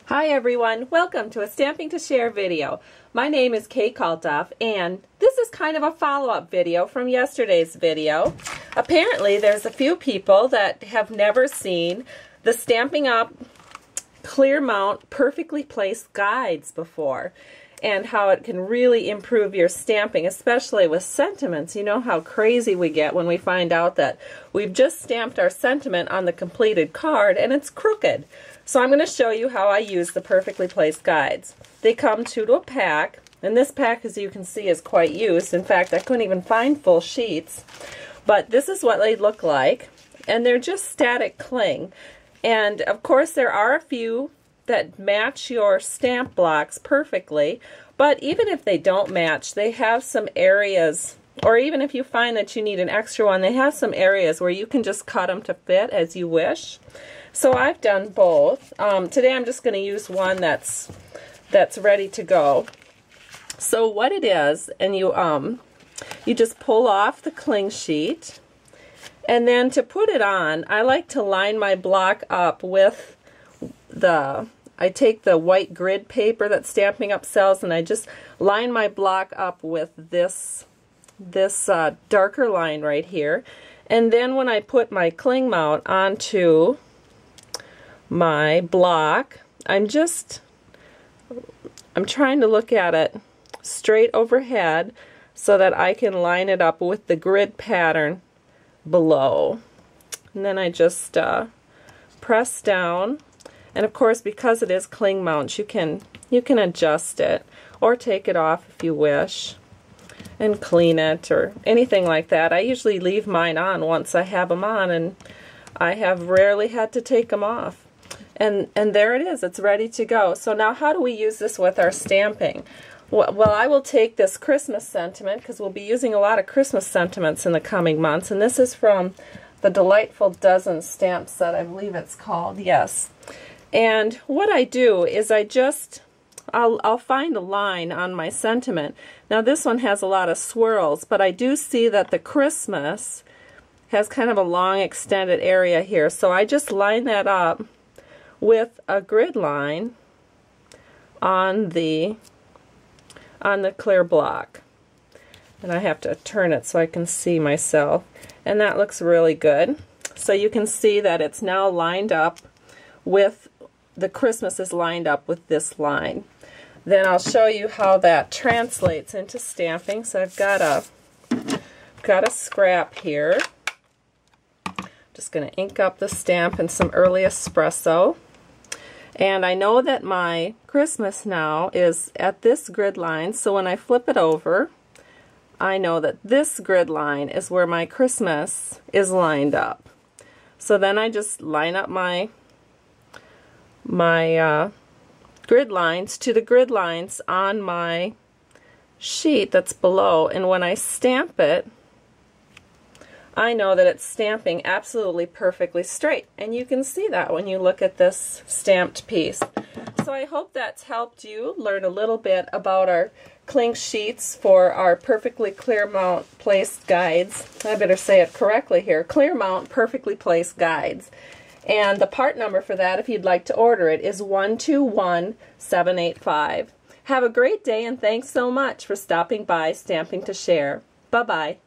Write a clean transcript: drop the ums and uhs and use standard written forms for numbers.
Hi everyone, welcome to a Stamping to Share video. My name is Kay Kalthoff and this is kind of a follow-up video from yesterday's video. Apparently there's a few people that have never seen the Stampin' Up! Clear Mount Perfectly Placed guides before, and how it can really improve your stamping, especially with sentiments. You know how crazy we get when we find out that we've just stamped our sentiment on the completed card and it's crooked. So I'm going to show you how I use the Perfectly Placed guides. They come two to a pack, and this pack, as you can see, is quite used. In fact, I couldn't even find full sheets. But this is what they look like, and they're just static cling. And of course there are a few that match your stamp blocks perfectly, but even if they don't match, they have some areas, or even if you find that you need an extra one, they have some areas where you can just cut them to fit as you wish. So I've done both. Today I'm just going to use one that's ready to go. So what it is, and you just pull off the cling sheet, and then to put it on, I like to line my block up with I take the white grid paper that Stampin' Up! Sells, and I just line my block up with this darker line right here. And then when I put my cling mount onto my block, I'm trying to look at it straight overhead so that I can line it up with the grid pattern below. And then I just press down. And of course, because it is cling mounts, you can adjust it or take it off if you wish and clean it or anything like that. I usually leave mine on once I have them on, and I have rarely had to take them off. And there it is, it's ready to go. So now how do we use this with our stamping? Well, I will take this Christmas sentiment, because we'll be using a lot of Christmas sentiments in the coming months, and this is from the Delightful Dozen stamp set, I believe it's called, yes. And what I do is I'll find a line on my sentiment. Now this one has a lot of swirls, but I do see that the Christmas has kind of a long extended area here, so I just line that up with a grid line on the clear block. And I have to turn it so I can see myself. And that looks really good. So you can see that it's now lined up with, the Christmas is lined up with this line. Then I'll show you how that translates into stamping. So I've got a scrap here. Just going to ink up the stamp in some early espresso. And I know that my Christmas now is at this grid line, so when I flip it over, I know that this grid line is where my Christmas is lined up. So then I just line up my grid lines to the grid lines on my sheet that's below, and when I stamp it, I know that it's stamping absolutely perfectly straight, and you can see that when you look at this stamped piece. So I hope that's helped you learn a little bit about our cling sheets for our Perfectly Clear Mount Placed guides. I better say it correctly here, Clear Mount Perfectly Placed guides. And the part number for that, if you'd like to order it, is 121785. Have a great day, and thanks so much for stopping by Stamping to Share. Bye-bye.